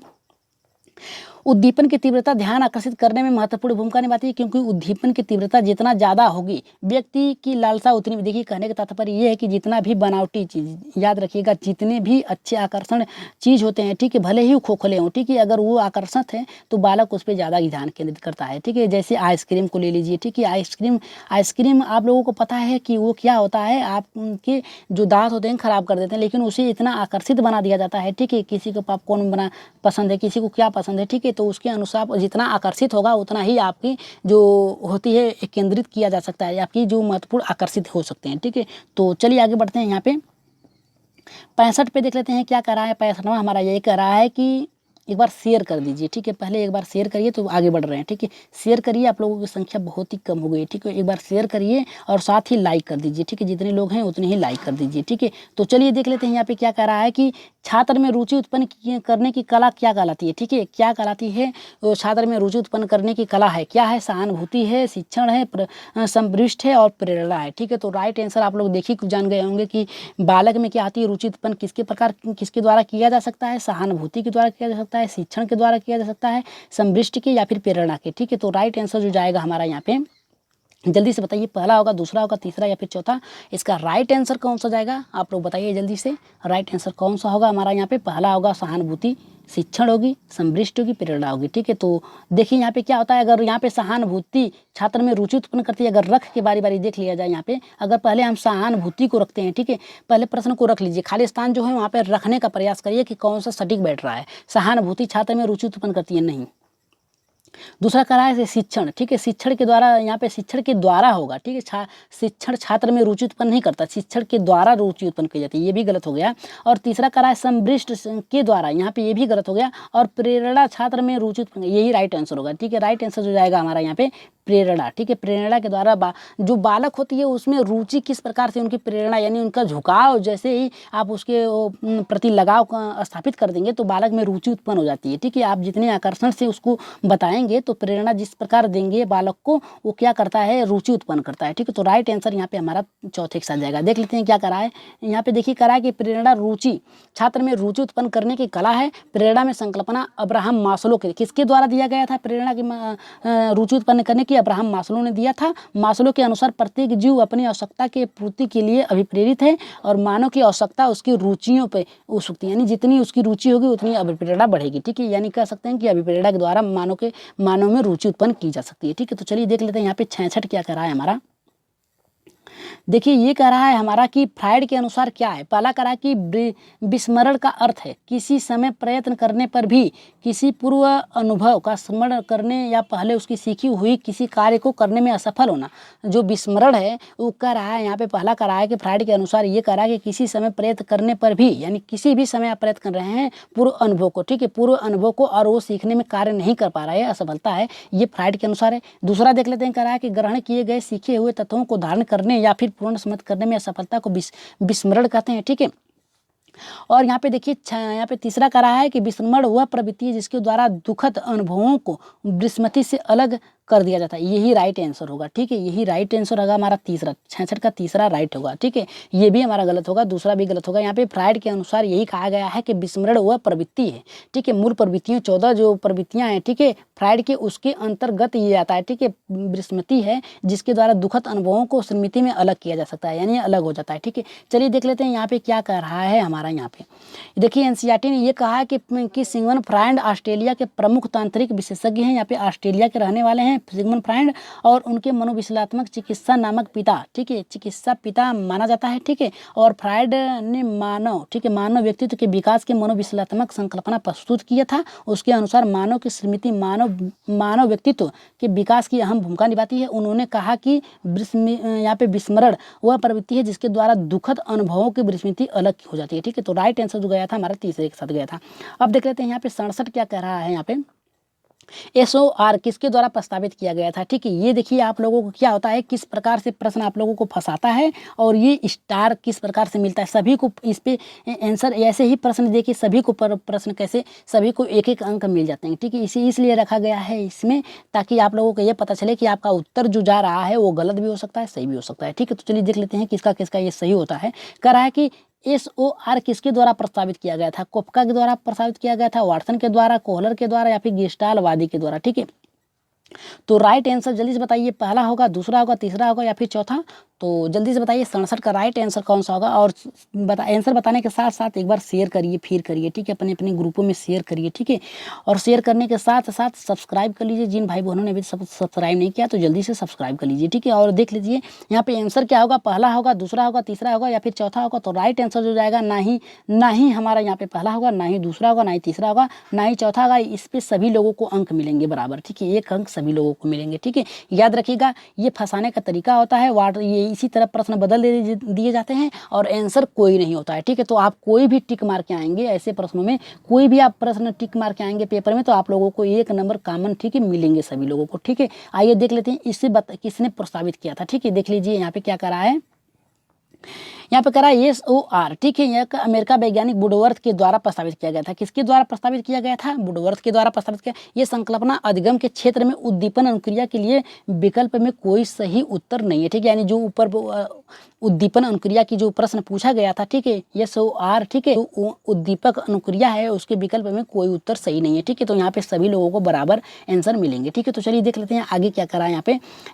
उद्दीपन की तीव्रता ध्यान आकर्षित करने में महत्वपूर्ण भूमिका निभाती है, क्योंकि उद्दीपन की तीव्रता जितना ज़्यादा होगी व्यक्ति की लालसा उतनी। देखिए कहने का तात्पर्य ये है कि जितना भी बनावटी चीज़, याद रखिएगा, जितने भी अच्छे आकर्षण चीज़ होते हैं, ठीक है, भले ही वो खोखले हों, ठीक है, अगर वो आकर्षक है तो बालक उस पर ज़्यादा ध्यान केंद्रित करता है। ठीक है, जैसे आइसक्रीम को ले लीजिए। ठीक है, आइसक्रीम आप लोगों को पता है कि वो क्या होता है, आपके जो दांत होते हैं खराब कर देते हैं, लेकिन उसे इतना आकर्षित बना दिया जाता है। ठीक है, किसी को पॉपकॉर्न पसंद है, किसी को क्या पसंद है। ठीक है, तो उसके अनुसार जितना आकर्षित होगा उतना ही आपकी जो होती है केंद्रित किया जा सकता है, आपकी जो महत्वपूर्ण आकर्षित हो सकते हैं। ठीक है, तो चलिए आगे बढ़ते हैं। यहाँ पे 65 पे देख लेते हैं क्या कर रहा है। 65वां हमारा यही कर रहा है कि एक बार शेयर कर दीजिए। ठीक है, पहले एक बार शेयर करिए तो आगे बढ़ रहे हैं। ठीक है, शेयर करिए, आप लोगों की संख्या बहुत ही कम हो गई। ठीक है, एक बार शेयर करिए और साथ ही लाइक कर दीजिए। ठीक है, जितने लोग हैं उतने ही लाइक कर दीजिए। ठीक है, तो चलिए देख लेते हैं यहाँ पे क्या कह रहा है कि छात्र में रुचि उत्पन्न करने की कला क्या कहलाती है। ठीक है, क्या कहलाती है? छात्र में रुचि उत्पन्न करने की कला है, क्या है? सहानुभूति है, शिक्षण है, संपृष्ट है और प्रेरणा है। ठीक है, तो राइट आंसर आप लोग देखिए जान गए होंगे कि बालक में क्या आती है, रुचि उत्पन्न किसके द्वारा किया जा सकता है? सहानुभूति के द्वारा किया जा सकता है, शिक्षण के द्वारा किया जा सकता है, संपृष्ट के या फिर प्रेरणा के। ठीक है, तो राइट आंसर जो जाएगा हमारा यहाँ पे, जल्दी से बताइए, पहला होगा, दूसरा होगा, तीसरा या फिर चौथा? इसका राइट आंसर कौन सा जाएगा आप लोग बताइए जल्दी से। राइट आंसर कौन सा होगा हमारा यहाँ पे? पहला होगा सहानुभूति, शिक्षण होगी, संपृष्ट होगी, प्रेरणा होगी। ठीक है, तो देखिए यहाँ पे क्या होता है, अगर यहाँ पे सहानुभूति छात्र में रुचि उत्पन्न करती है, अगर रख के बारी बारी देख लिया जाए यहाँ पे, अगर पहले हम सहानुभूति को रखते हैं, ठीक है, पहले प्रश्न को रख लीजिए, खाली स्थान जो है वहाँ पे रखने का प्रयास करिए कि कौन सा सटीक बैठ रहा है। सहानुभूति छात्र में रुचि उत्पन्न करती है? नहीं। दूसरा करा है शिक्षण। ठीक है, शिक्षण के द्वारा, यहाँ पे शिक्षण के द्वारा होगा। ठीक है, शिक्षण छात्र में रुचि उत्पन्न नहीं करता, शिक्षण के द्वारा रुचि उत्पन्न की जाती है, ये भी गलत हो गया। और तीसरा करा है संपृष्ट के द्वारा, यहाँ पे ये भी गलत हो गया। और प्रेरणा छात्र में रुचि उत्पन्न, यही राइट आंसर होगा। ठीक है, राइट आंसर जो जाएगा हमारा यहाँ पे प्रेरणा। ठीक है, प्रेरणा के द्वारा जो बालक होती है उसमें रुचि किस प्रकार से, उनकी प्रेरणा यानी उनका झुकाव, जैसे ही आप उसके प्रति लगाव स्थापित कर देंगे तो बालक में रुचि उत्पन्न हो जाती है। ठीक है, आप जितने आकर्षण से उसको बताएंगे तो प्रेरणा जिस प्रकार देंगे बालक को, वो क्या करता है, रुचि उत्पन्न करता है। ठीक है, तो राइट आंसर यहाँ पे हमारा चौथे के साथ जाएगा। देख लेते हैं क्या करा है यहाँ पे। देखिए करा है कि प्रेरणा रुचि, छात्र में रुचि उत्पन्न करने की कला है। प्रेरणा में संकल्पना अब्राहम मास्लो के, किसके द्वारा दिया गया था प्रेरणा की रुचि उत्पन्न करने की? अब्राहम मास्लो ने दिया था। मास्लो के अनुसार प्रत्येक जीव अपनी आवश्यकता के पूर्ति के लिए अभिप्रेरित है, और मानव की आवश्यकता उसकी रुचियों पे उत्सुकता, यानी जितनी उसकी रुचि होगी उतनी अभिप्रेरणा बढ़ेगी। ठीक है, यानी कह सकते हैं कि अभिप्रेरणा के द्वारा मानव में रुचि उत्पन्न की जा सकती है। ठीक है, तो चलिए देख लेते हैं यहाँ पे 66 क्या कह रहा है हमारा। देखिए ये कह रहा है हमारा कि फ्राइड के अनुसार क्या है। पहला कह रहा है कि विस्मरण का अर्थ है किसी समय प्रयत्न करने पर भी किसी पूर्व अनुभव का स्मरण करने या पहले उसकी सीखी हुई किसी कार्य को करने में असफल होना। जो विस्मरण है वो कह रहा है यहाँ पे, पहला कह रहा है कि फ्राइड के अनुसार ये कह रहा है कि किसी समय प्रयत्न करने पर भी, यानी किसी भी समय आप प्रयत्न कर रहे हैं पूर्व अनुभव को, ठीक है, पूर्व अनुभव को, और वो सीखने में कार्य नहीं कर पा रहा है, असफलता है, ये फ्राइड के अनुसार है। दूसरा देख लेते हैं, कह रहा है कि ग्रहण किए गए सीखे हुए तत्वों को धारण करने या फिर पूर्ण समझ करने में असफलता को विस्मरण कहते हैं। ठीक है, और यहाँ पे देखिए यहाँ पे तीसरा कह रहा है कि विस्मरण वह प्रवृत्ति है जिसके द्वारा दुखद अनुभवों को विस्मृति से अलग कर दिया जाता है। यही राइट आंसर होगा। ठीक है, यही राइट आंसर होगा हमारा तीसरा, 66 का तीसरा राइट होगा। ठीक है, ये भी हमारा गलत होगा, दूसरा भी गलत होगा। यहाँ पे फ्राइड के अनुसार यही कहा गया है कि विस्मरण वह प्रवृत्ति है। ठीक है, मूल प्रवृत्तियों 14 जो प्रवृत्तियां हैं, ठीक है, फ्राइड के उसके अंतर्गत ये आता है। ठीक है, विस्मृति है जिसके द्वारा दुखद अनुभवों को स्मृति में अलग किया जा सकता है, यानी अलग हो जाता है। ठीक है, चलिए देख लेते हैं यहाँ पे क्या कह रहा है हमारा। यहाँ पे देखिए एनसीईआरटी ने ये कहा है कि सिगमंड फ्रायड ऑस्ट्रेलिया के प्रमुख तांत्रिक विशेषज्ञ हैं। यहाँ पे ऑस्ट्रेलिया के रहने वाले हैं, हैं सिगमंड फ्रायड, और उनके मनोविश्लेषणात्मक चिकित्सा नामक पिता, ठीक है, चिकित्सा पिता माना जाता है, ठीक है। और फ्रायड ने मानव, ठीक है, मानव व्यक्तित्व के विकास के मनोविश्लेषणात्मक संकल्पना प्रस्तुत किया था। उसके अनुसार मानव की स्मृति मानव व्यक्तित्व के विकास की अहम भूमिका निभाती है। उन्होंने कहा कि यहाँ पे विस्मरण वह प्रवृत्ति है जिसके द्वारा दुखद अनुभवों की विस्मृति अलग हो जाती है, ठीक है। तो राइट आंसर जो गया था हमारा तीसरे के साथ गया था। अब देख लेते हैं यहाँ पे 67 क्या कह रहा है। यहाँ पे SOR किसके द्वारा प्रस्तावित किया गया था, ठीक है। ये देखिए आप लोगों को क्या होता है, किस प्रकार से प्रश्न आप लोगों को फंसाता है और ये स्टार किस प्रकार से मिलता है। सभी को इस पे आंसर ऐसे ही प्रश्न देखिए, सभी को प्रश्न कैसे सभी को एक एक अंक मिल जाते हैं, ठीक है। इसलिए रखा गया है इसमें, ताकि आप लोगों को ये पता चले कि आपका उत्तर जो जा रहा है वो गलत भी हो सकता है, सही भी हो सकता है, ठीक है। तो चलिए देख लेते हैं किसका किसका ये सही होता है। कह रहा है कि SOR किसके द्वारा प्रस्तावित किया गया था, कोपका के द्वारा प्रस्तावित किया गया था, वाटसन के द्वारा, कोहलर के द्वारा, या फिर गेस्टाल्टवादी के द्वारा, ठीक है। तो राइट आंसर जल्दी से बताइए, पहला होगा, दूसरा होगा, तीसरा होगा, या फिर चौथा। तो जल्दी से बताइए 67 का राइट आंसर कौन सा होगा। और आंसर बताने के साथ साथ एक बार शेयर करिए, फिर करिए, ठीक है, अपने अपने ग्रुपों में शेयर करिए, ठीक है। और शेयर करने के साथ साथ सब्सक्राइब कर लीजिए। जिन भाई बहनों ने अभी सब्सक्राइब नहीं किया तो जल्दी से सब्सक्राइब कर लीजिए, ठीक है। और देख लीजिए यहाँ पे आंसर क्या होगा, पहला होगा, दूसरा होगा, तीसरा होगा, या फिर चौथा होगा। तो राइट आंसर जो जाएगा ना ही हमारा यहाँ पे पहला होगा, ना ही दूसरा होगा, ना ही तीसरा होगा, ना ही चौथा होगा। इस पे सभी लोगों को अंक मिलेंगे बराबर, ठीक है, एक अंक सभी लोगों को मिलेंगे, ठीक है। याद रखिएगा ये फंसाने का तरीका होता है। ये इसी तरह प्रश्न बदल दिए जाते हैं और आंसर कोई नहीं होता है, ठीक है। तो आप कोई भी टिक मार के आएंगे ऐसे प्रश्नों में, कोई भी आप प्रश्न टिक मार के आएंगे पेपर में, तो आप लोगों को 1 नंबर कॉमन, ठीक है, मिलेंगे सभी लोगों को, ठीक है। आइए देख लेते हैं इससे किसने प्रस्तावित किया था, ठीक है। देख लीजिए यहाँ पे क्या करा है, यहाँ पे करा SOR, ठीक है। यह अमेरिका वैज्ञानिक वुडवर्थ के द्वारा प्रस्तावित किया गया था। किसके द्वारा प्रस्तावित किया गया था, वुडवर्थ के द्वारा प्रस्तावित किया। ये संकल्पना अधिगम के क्षेत्र में उद्दीपन अनुक्रिया के लिए विकल्प में कोई सही उत्तर नहीं है, ठीक है। यानी जो ऊपर उद्दीपन अनुक्रिया की जो प्रश्न पूछा गया था, ठीक है, SOR, ठीक है, तो उद्दीपक अनुक्रिया है उसके विकल्प में कोई उत्तर सही नहीं है, ठीक है। तो यहाँ पे सभी लोगों को बराबर आंसर मिलेंगे, ठीक है। तो चलिए देख लेते हैं आगे क्या करा है।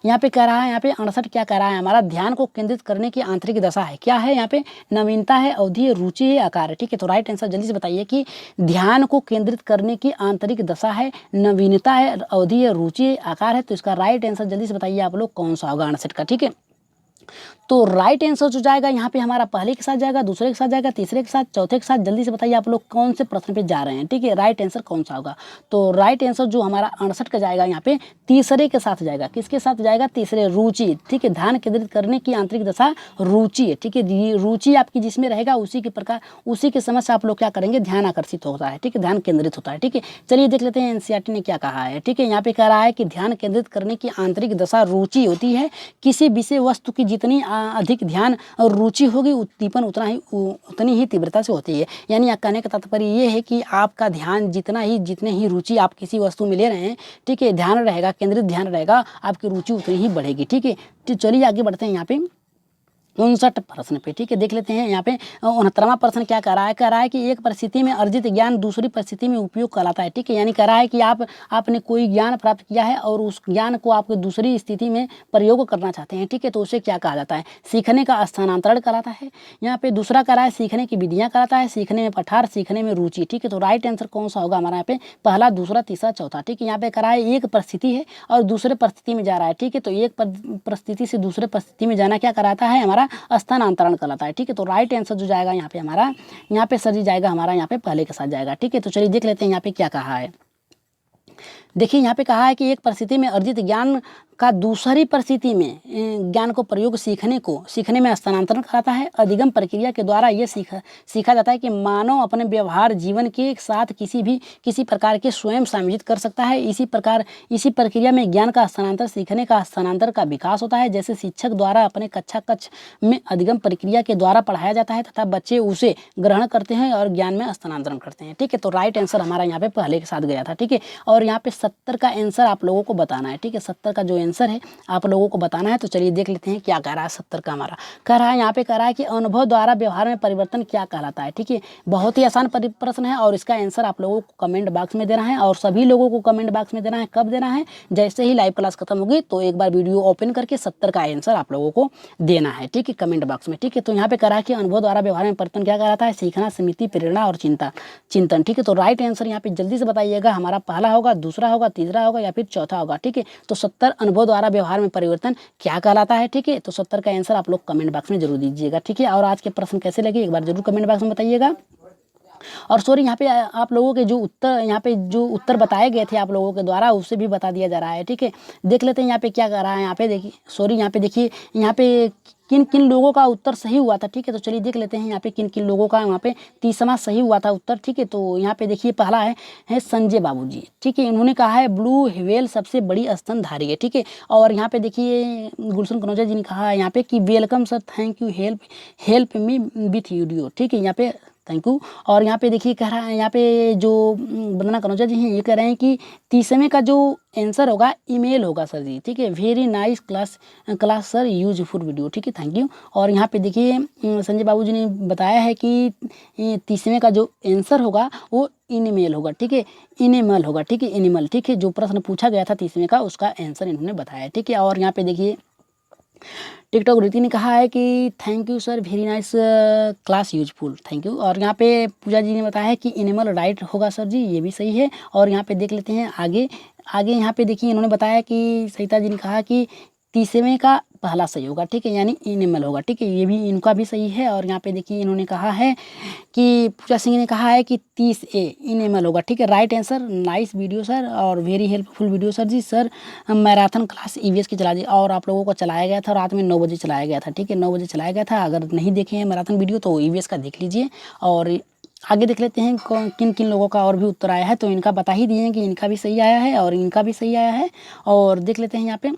यहाँ पे कह रहा है, यहाँ पे 68 क्या कह रहा है, हमारा ध्यान को केंद्रित करने की आंतरिक दशा है, क्या है यहाँ पे, नवीनता है, अवधि है, रुचि है, आकार है, ठीक है। तो राइट आंसर जल्दी से बताइए कि ध्यान को केंद्रित करने की आंतरिक दशा है, नवीनता है, अवधि है, रुचि है, आकार है। तो इसका राइट आंसर जल्दी से बताइए आप लोग कौन सा होगा 68 का, ठीक है। तो राइट आंसर जो जाएगा यहाँ पे हमारा पहले के साथ जाएगा, दूसरे के साथ जाएगा, तीसरे के साथ, चौथे के साथ। जल्दी से बताइए आप लोग कौन से प्रश्न पे जा रहे हैं, ठीक है। राइट आंसर कौन सा होगा, तो राइट आंसर जो हमारा 68 का जाएगा यहाँ पे तीसरे के साथ जाएगा। किसके साथ जाएगा, तीसरे, रुचि, ठीक है। ध्यान केंद्रित करने की आंतरिक दशा रुचि है, ठीक है। रुचि आपकी जिसमें रहेगा उसी के प्रकार, उसी के समझ से आप लोग क्या करेंगे, ध्यान आकर्षित होता है, ठीक है, ध्यान केंद्रित होता है, ठीक है। चलिए देख लेते हैं NCERT ने क्या कहा है, ठीक है। यहाँ पे कह रहा है कि ध्यान केंद्रित करने की आंतरिक दशा रुचि होती है। किसी विषय वस्तु की जितनी अधिक ध्यान और रुचि होगी उद्दीपन उतनी ही तीव्रता से होती है। यानी कहने का तात्पर्य ये है कि आपका ध्यान जितने ही रुचि आप किसी वस्तु में ले रहे हैं, ठीक है, ध्यान रहेगा, केंद्रित ध्यान रहेगा, आपकी रुचि उतनी ही बढ़ेगी, ठीक है। तो चलिए आगे बढ़ते हैं यहाँ पे 59 प्रश्न पे, ठीक है। देख लेते हैं यहाँ पे 69वां प्रश्न क्या कह रहा है कि एक परिस्थिति में अर्जित ज्ञान दूसरी परिस्थिति में उपयोग कहलाता है, ठीक है। यानी कह रहा है कि आपने कोई ज्ञान प्राप्त किया है और उस ज्ञान को आप दूसरी स्थिति में प्रयोग करना चाहते हैं, ठीक है, तो उसे क्या कहा जाता है, सीखने का स्थानांतरण कहलाता है। यहाँ पे दूसरा कह रहा है सीखने की विधियाँ कहलाता है, सीखने में पठार, सीखने में रुचि, ठीक है। तो राइट आंसर कौन सा होगा हमारा यहाँ पे, पहला, दूसरा, तीसरा, चौथा, ठीक है। यहाँ पे कह रहा है एक परिस्थिति है और दूसरे परिस्थिति में जा रहा है, ठीक है। तो एक परिस्थिति से दूसरे परिस्थिति में जाना क्या कराता है, हमारा स्थानांतरण कहलाता है, ठीक है। तो राइट आंसर जो जाएगा यहाँ पे हमारा, यहाँ पे सर जी जाएगा हमारा यहाँ पे पहले के साथ जाएगा, ठीक है। तो चलिए देख लेते हैं यहाँ पे क्या कहा है। देखिए यहाँ पे कहा है कि एक परिस्थिति में अर्जित ज्ञान का दूसरी परिस्थिति में ज्ञान को प्रयोग सीखने में स्थानांतरण कराता है। अधिगम प्रक्रिया के द्वारा ये सीखा जाता है कि मानव अपने व्यवहार जीवन के साथ किसी प्रकार के स्वयं समायोजित कर सकता है। इसी प्रक्रिया में ज्ञान का स्थानांतर, सीखने का स्थानांतर का विकास होता है। जैसे शिक्षक द्वारा अपने कक्ष में अधिगम प्रक्रिया के द्वारा पढ़ाया जाता है तथा बच्चे उसे ग्रहण करते हैं और ज्ञान में स्थानांतरण करते हैं, ठीक है। तो राइट आंसर हमारा यहाँ पे पहले के साथ गया था, ठीक है। और यहाँ पे 70 का आंसर आप लोगों को बताना है, ठीक है। 70 का जो आंसर है आपलोगों को बताना है। तो चलिए देख लेते हैं क्या कह रहा है 70 का हमारा। कह रहा है यहाँ पे, कह रहा है कि अनुभव द्वारा व्यवहार में परिवर्तन क्या कहलाता है। ठीक है, बहुत ही आसान प्रश्न है और इसका आंसर आप लोगों को कमेंट बॉक्स में देना है और सभी लोगों को कमेंट बॉक्स में देना है। कब देना है? जैसे ही लाइव क्लास खत्म होगी तो एक बार वीडियो ओपन करके 70 का आंसर आप लोगों को देना है। ठीक है, कमेंट बॉक्स में। ठीक है, तो यहाँ पे कह रहा है कि अनुभव द्वारा व्यवहार में परिवर्तन क्या कहलाता है? सीखना, स्मृति, प्रेरणा और चिंतन। ठीक है, तो राइट आंसर यहाँ पे जल्दी से बताइएगा। हमारा पहला होगा, दूसरा होगा, तीसरा होगा या फिर चौथा होगा। ठीक है, तो 70 अनुभव द्वारा व्यवहार में परिवर्तन क्या कहलाता है। ठीक है, तो 70 का आंसर आप लोग कमेंट बॉक्स में जरूर दीजिएगा। ठीक है, और आज के प्रश्न कैसे लगे एक बार जरूर कमेंट बॉक्स में बताइएगा। और सॉरी, यहाँ पे आप लोगों के जो उत्तर, यहाँ पे जो उत्तर बताए गए थे आप लोगों के द्वारा, उसे भी बता दिया जा रहा है। ठीक है, देख लेते हैं यहाँ पे क्या कर रहा है। यहाँ पे देखिए, सॉरी, यहाँ पे देखिए, यहाँ पे किन किन लोगों का उत्तर सही हुआ था। ठीक है, तो चलिए देख लेते हैं यहाँ पे किन किन लोगों का यहाँ पे 30वां सही हुआ था उत्तर। ठीक है, तो यहाँ पे देखिए पहला है संजय बाबू जी। ठीक है, इन्होंने कहा है ब्लू व्हेल सबसे बड़ी स्तनधारी है। ठीक है, और यहाँ पे देखिए गुलशन कनौजा जी ने कहा है यहाँ पे कि welcome sir, thank you, help me with video. ठीक है, यहाँ पे थैंक यू। और यहाँ पे देखिए कह रहा है, यहाँ पे जो वंदना कनौजा जी हैं ये कह रहे हैं कि 30वें का जो आंसर होगा ईमेल होगा सर जी। ठीक है, very nice class sir, useful video. ठीक है, थैंक यू। और यहाँ पे देखिए संजय बाबू जी ने बताया है कि 30वें का जो आंसर होगा वो इनमेल होगा। ठीक है, इनेमल होगा। ठीक है, एनिमल। ठीक है, जो प्रश्न पूछा गया था 30वें का उसका आंसर इन्होंने बताया। ठीक है, और यहाँ पे देखिए टिकटॉक रीति ने कहा है कि thank you sir, very nice class, useful, thank you. और यहाँ पे पूजा जी ने बताया है कि एनिमल राइट होगा सर जी, ये भी सही है। और यहाँ पे देख लेते हैं आगे यहाँ पे देखिए इन्होंने बताया कि सरिता जी ने कहा कि 30वें का पहला सही होगा। ठीक है, यानी एनिमल होगा। ठीक है, ये भी इनका भी सही है। और यहाँ पे देखिए इन्होंने कहा है कि पूजा सिंह ने कहा है कि 30A एनिमल होगा। ठीक है, right answer, nice video sir और वेरी हेल्पफुल वीडियो सर जी। सर मैराथन क्लास ईवीएस की चला दी और आप लोगों को चलाया गया था, रात में 9 बजे चलाया गया था। ठीक है, 9 बजे चलाया गया था। अगर नहीं देखे हैं मैराथन वीडियो तो ईवीएस का देख लीजिए। और आगे देख लेते हैं किन किन लोगों का और भी उत्तर आया है। तो इनका बता ही दिए कि इनका भी सही आया है और इनका भी सही आया है। और देख लेते हैं यहाँ पे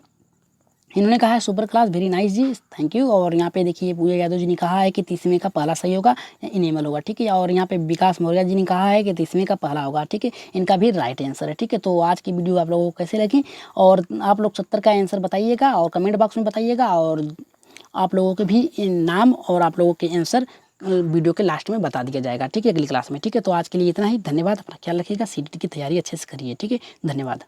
इन्होंने कहा है सुपर क्लास, वेरी नाइस जी, थैंक यू। और यहाँ पे देखिए पूजा यादव जी ने कहा है कि 30वें का पहला सही होगा, इनेमल होगा। ठीक है, और यहाँ पे विकास मौर्य जी ने कहा है कि 30वें का पहला होगा। ठीक है, इनका भी राइट आंसर है। ठीक है, तो आज की वीडियो आप लोगों को कैसे लगी और आप लोग 70 का आंसर बताइएगा और कमेंट बॉक्स में बताइएगा। और आप लोगों के भी नाम और आप लोगों के आंसर वीडियो के लास्ट में बता दिया जाएगा। ठीक है, अगली क्लास में। ठीक है, तो आज के लिए इतना ही। धन्यवाद, अपना ख्याल रखिएगा, सीटीटी की तैयारी अच्छे से करिए। ठीक है, धन्यवाद।